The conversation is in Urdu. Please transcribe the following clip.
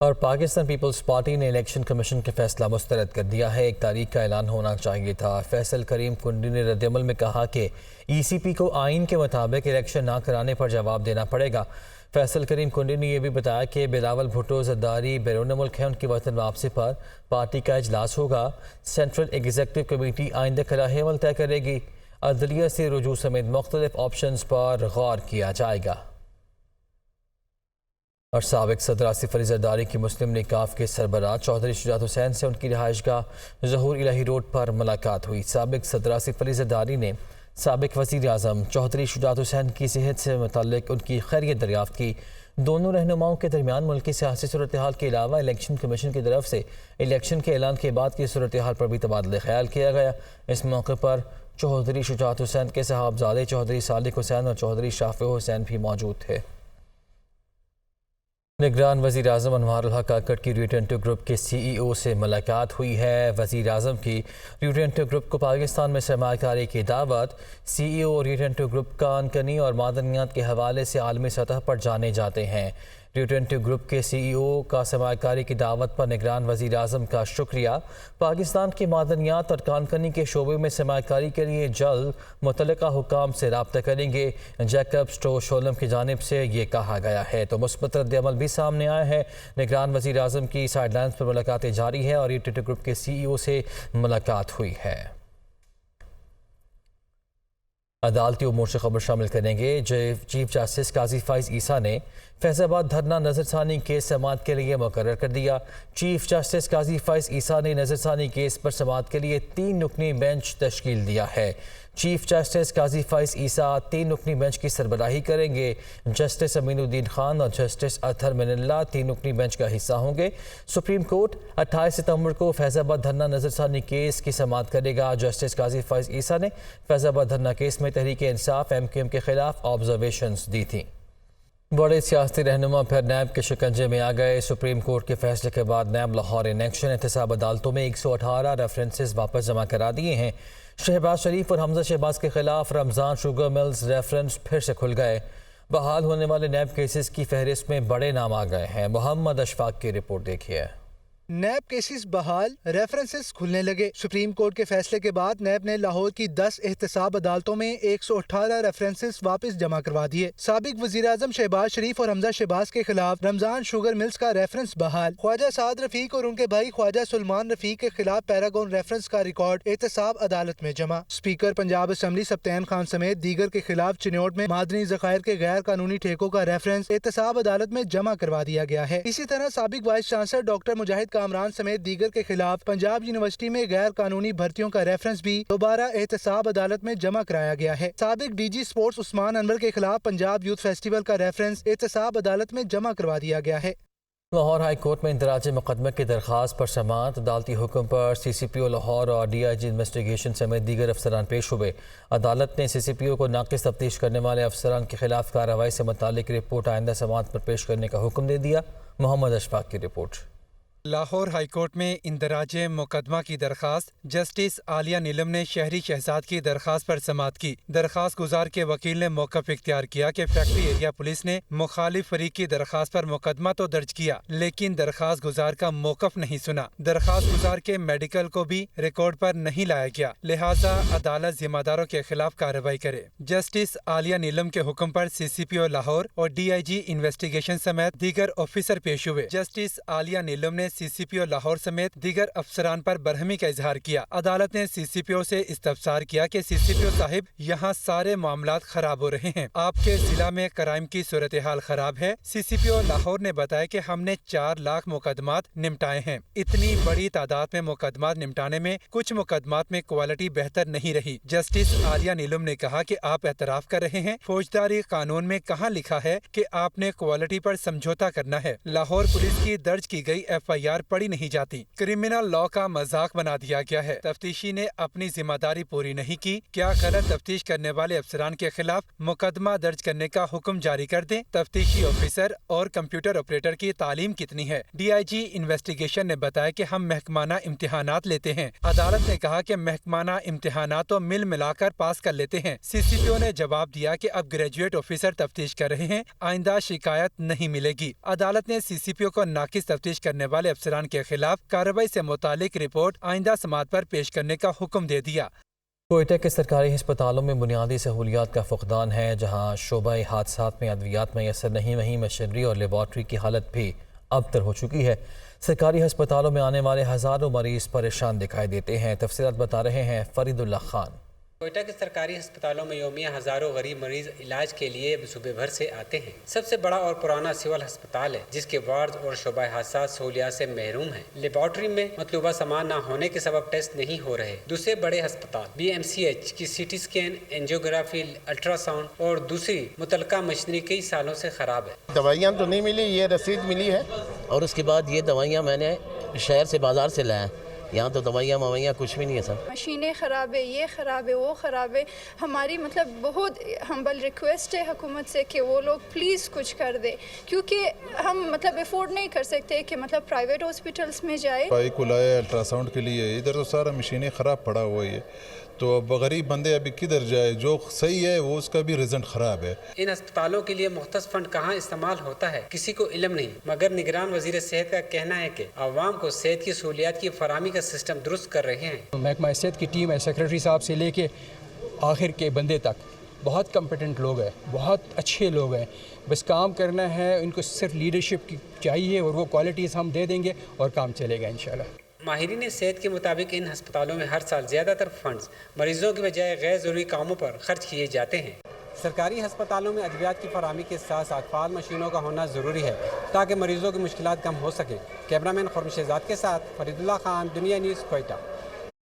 اور پاکستان پیپلز پارٹی نے الیکشن کمیشن کا فیصلہ مسترد کر دیا ہے۔ ایک تاریخ کا اعلان ہونا چاہیے تھا۔ فیصل کریم کنڈی نے رد عمل میں کہا کہ ای سی پی کو آئین کے مطابق الیکشن نہ کرانے پر جواب دینا پڑے گا۔ فیصل کریم کنڈی نے یہ بھی بتایا کہ بلاول بھٹو زرداری بیرون ملک ہیں، ان کی وطن واپسی پر پارٹی کا اجلاس ہوگا۔ سینٹرل ایگزیکٹو کمیٹی آئندہ خلائی عمل طے کرے گی۔ عدلیہ سے رجوع سمیت مختلف آپشنز پر غور کیا جائے گا۔ اور سابق صدر آصف علی زرداری کی مسلم لیگ کاف کے سربراہ چودھری شجاعت حسین سے ان کی رہائش گاہ ظہور الہی روڈ پر ملاقات ہوئی۔ سابق صدر آصف علی زرداری نے سابق وزیر اعظم چودھری شجاعت حسین کی صحت سے متعلق ان کی خیریت دریافت کی۔ دونوں رہنماؤں کے درمیان ملکی سیاسی صورتحال کے علاوہ الیکشن کمیشن کی طرف سے الیکشن کے اعلان کے بعد کی صورتحال پر بھی تبادلہ خیال کیا گیا۔ اس موقع پر چودھری شجاعت حسین کے صاحبزادے چودھری صالح حسین اور چودھری شافع حسین بھی موجود تھے۔ نگران وزیر اعظم انوار الحق کاکڑ کی ریو 22 گروپ کے سی ای او سے ملاقات ہوئی ہے۔ وزیر اعظم کی ریو 22 گروپ کو پاکستان میں سرمایہ کاری کی دعوت۔ سی ای او ریو 22 گروپ کان کنی اور معدنیات کے حوالے سے عالمی سطح پر جانے جاتے ہیں۔ ریو 22 گروپ کے سی ای او کا سرمایہ کاری کی دعوت پر نگران وزیر اعظم کا شکریہ۔ پاکستان کے معدنیات اور کان کنی کے شعبے میں سرمایہ کاری کے لیے جلد متعلقہ حکام سے رابطہ کریں گے۔ جیکب سٹو شولم کی جانب سے یہ کہا گیا ہے تو مثبت رد عمل بھی سامنے آیا ہے۔ نگران وزیر اعظم کی سائیڈ لائنز پر ملاقاتیں جاری ہیں اور ریو 22 گروپ کے سی ای او سے ملاقات ہوئی ہے۔ عدالتی امور سے خبر شامل کریں گے۔ چیف جسٹس قاضی فائز عیسیٰ نے فیض آباد دھرنا نظر ثانی کیس سماعت کے لیے مقرر کر دیا۔ چیف جسٹس قاضی فائز عیسیٰ نے نظر ثانی کیس پر سماعت کے لیے 3 رکنی بینچ تشکیل دیا ہے۔ چیف جسٹس قاضی فائز عیسیٰ 3 رکنی بینچ کی سربراہی کریں گے۔ جسٹس امین الدین خان اور جسٹس اطہر من اللہ 3 رکنی بینچ کا حصہ ہوں گے۔ سپریم کورٹ 28 ستمبر کو فیض آباد دھرنا نظر ثانی کیس کی سماعت کرے گا۔ جسٹس قاضی فائز عیسیٰ نے فیض آباد دھرنا کیس میں Tehreek Insaf M Q M کے خلاف آبزرویشنز دی تھیں۔ بڑے سیاسی رہنما پھر نیب کے شکنجے میں آ گئے۔ سپریم کورٹ کے فیصلے کے بعد نیب لاہور ان ایکشن احتساب عدالتوں میں 118 ریفرنسز واپس جمع کرا دیے ہیں۔ شہباز شریف اور حمزہ شہباز کے خلاف رمضان شوگر ملز ریفرنس پھر سے کھل گئے۔ بحال ہونے والے نیب کیسز کی فہرست میں بڑے نام آ گئے ہیں۔ محمد اشفاق کی رپورٹ دیکھیے۔ نیب کیسز بحال، ریفرنسز کھلنے لگے۔ سپریم کورٹ کے فیصلے کے بعد نیب نے لاہور کی 10 احتساب عدالتوں میں 118 ریفرنسز واپس جمع کروا دیے۔ سابق وزیر اعظم شہباز شریف اور حمزہ شہباز کے خلاف رمضان شوگر ملز کا ریفرنس بحال۔ خواجہ سعد رفیق اور ان کے بھائی خواجہ سلمان رفیق کے خلاف پیراگون ریفرنس کا ریکارڈ احتساب عدالت میں جمع۔ اسپیکر پنجاب اسمبلی سبطین خان سمیت دیگر کے خلاف چنوٹ میں معدنی ذخائر کے غیر قانونی ٹھیکوں کا ریفرنس احتساب عدالت میں جمع کروا دیا گیا ہے۔ اسی طرح سابق وائس چانسلر ڈاکٹر مجاہد کامران سمیت دیگر کے خلاف پنجاب یونیورسٹی میں غیر قانونی بھرتیوں کا ریفرنس بھی دوبارہ احتساب عدالت میں جمع کرایا گیا ہے۔ سابق ڈی جی سپورٹس عثمان انور کے خلاف پنجاب یوتھ فیسٹیول کا ریفرنس احتساب عدالت میں جمع کروا دیا گیا ہے۔ لاہور ہائی کورٹ میں اندراج مقدمے کی درخواست پر سماعت۔ عدالتی حکم پر سی سی پی او لاہور اور ڈی آئی جی انویسٹیگیشن سمیت دیگر افسران پیش ہوئے۔ عدالت نے سی سی پی او کو ناقص تفتیش کرنے والے افسران کے خلاف کارروائی سے متعلق رپورٹ آئندہ سماعت پر پیش کرنے کا حکم دے دیا۔ محمد اشفاق کی رپورٹ۔ لاہور ہائی کورٹ میں اندراج مقدمہ کی درخواست جسٹس عالیہ نیلم نے شہری شہزاد کی درخواست پر سماعت کی۔ درخواست گزار کے وکیل نے موقف اختیار کیا کہ فیکٹری ایریا پولیس نے مخالف فریق کی درخواست پر مقدمہ تو درج کیا لیکن درخواست گزار کا موقف نہیں سنا۔ درخواست گزار کے میڈیکل کو بھی ریکارڈ پر نہیں لایا گیا، لہٰذا عدالت ذمہ داروں کے خلاف کارروائی کرے۔ جسٹس عالیہ نیلم کے حکم پر سی سی پی او لاہور اور ڈی آئی جی انویسٹیگیشن سمیت دیگر آفیسر پیش ہوئے۔ جسٹس عالیہ نیلم نے سی سی پی او لاہور سمیت دیگر افسران پر برہمی کا اظہار کیا۔ عدالت نے سی سی پی او سے استفسار کیا کہ سی سی پی او صاحب، یہاں سارے معاملات خراب ہو رہے ہیں، آپ کے ضلع میں کرائم کی صورتحال خراب ہے۔ سی سی پی او لاہور نے بتایا کہ ہم نے 4 لاکھ مقدمات نمٹائے ہیں۔ اتنی بڑی تعداد میں مقدمات نمٹانے میں کچھ مقدمات میں کوالٹی بہتر نہیں رہی۔ جسٹس عالیہ نیلم نے کہا کہ آپ اعتراف کر رہے ہیں، فوجداری قانون میں کہاں لکھا ہے کہ آپ نے کوالٹی پر سمجھوتا کرنا ہے؟ لاہور پولیس کی درج کی گئی ایف آئی FIR پڑھی نہیں جاتی۔ کرمنل لا کا مذاق بنا دیا گیا ہے۔ تفتیشی نے اپنی ذمہ داری پوری نہیں کی، کیا غلط تفتیش کرنے والے افسران کے خلاف مقدمہ درج کرنے کا حکم جاری کر دیں؟ تفتیشی آفیسر اور کمپیوٹر آپریٹر کی تعلیم کتنی ہے؟ DIG انویسٹیگیشن نے بتایا کہ ہم محکمانہ امتحانات لیتے ہیں۔ عدالت نے کہا کہ محکمانہ امتحانات تو مل ملا کر پاس کر لیتے ہیں۔ CCPO نے جواب دیا کہ اب گریجویٹ آفیسر تفتیش کر رہے ہیں، آئندہ شکایت نہیں ملے گی۔ عدالت نے CCPO کو ناقص تفتیش کرنے والے افسران کے خلاف کارروائی سے متعلق رپورٹ آئندہ سماعت پر پیش کرنے کا حکم دے دیا۔ کوئٹہ کے سرکاری ہسپتالوں میں بنیادی سہولیات کا فقدان ہے، جہاں شعبہ حادثات میں ادویات میسر نہیں، وہیں مشینری اور لیبارٹری کی حالت بھی ابتر ہو چکی ہے۔ سرکاری ہسپتالوں میں آنے والے ہزاروں مریض پریشان دکھائی دیتے ہیں۔ تفصیلات بتا رہے ہیں فرید اللہ خان۔ کوئٹہ کے سرکاری ہسپتالوں میں یومیہ ہزاروں غریب مریض علاج کے لیے صوبے بھر سے آتے ہیں۔ سب سے بڑا اور پرانا سول ہسپتال ہے، جس کے وارڈ اور شعبہ حادثات سہولیات سے محروم ہیں۔ لیبارٹری میں مطلوبہ سامان نہ ہونے کے سبب ٹیسٹ نہیں ہو رہے۔ دوسرے بڑے ہسپتال BMCH کی CT scan, angiography, ultra sound اور دوسری متعلقہ مشینری کئی سالوں سے خراب ہے۔ دوائیاں تو نہیں ملی، یہ رسید ملی ہے، اور اس کے بعد یہ دوائیاں میں نے شہر سے بازار سے لایا۔ یہاں تو دوائیاں کچھ بھی نہیں ہے سر۔ مشینیں خراب ہے، یہ خراب ہے، وہ خراب ہے۔ ہماری بہت ہمبل ریکویسٹ ہے حکومت سے کہ وہ لوگ پلیز کچھ کر دے، کیونکہ ہم افورڈ نہیں کر سکتے کہ پرائیویٹ ہاسپٹلس میں جائے۔ بھائی کو لایا الٹرا ساؤنڈ کے لیے، ادھر تو سارا مشینیں خراب پڑا ہوا ہے، تو اب غریب بندے ابھی کدھر جائے؟ جو صحیح ہے وہ اس کا بھی رزلٹ خراب ہے۔ ان ہسپتالوں کے لیے مختص فنڈ کہاں استعمال ہوتا ہے کسی کو علم نہیں، مگر نگران وزیر صحت کا کہنا ہے کہ عوام کو صحت کی سہولیات کی فراہمی کا سسٹم درست کر رہے ہیں۔ محکمہ صحت کی ٹیم ہے، سیکریٹری صاحب سے لے کے آخر کے بندے تک بہت کمپیٹنٹ لوگ ہیں، بہت اچھے لوگ ہیں، بس کام کرنا ہے، ان کو صرف لیڈرشپ کی چاہیے اور وہ کوالٹیز ہم دے دیں گے اور کام چلے گا انشاءاللہ۔ ماہرین صحت کے مطابق ان ہسپتالوں میں ہر سال زیادہ تر فنڈز مریضوں کی بجائے غیر ضروری کاموں پر خرچ کیے جاتے ہیں۔ سرکاری ہسپتالوں میں ادویات کی فراہمی کے ساتھ ساتھ فعال مشینوں کا ہونا ضروری ہے تاکہ مریضوں کی مشکلات کم ہو سکیں۔ کیمرہ مین خرم شہزاد کے ساتھ فرید اللہ خان، دنیا نیوز، کوئٹہ۔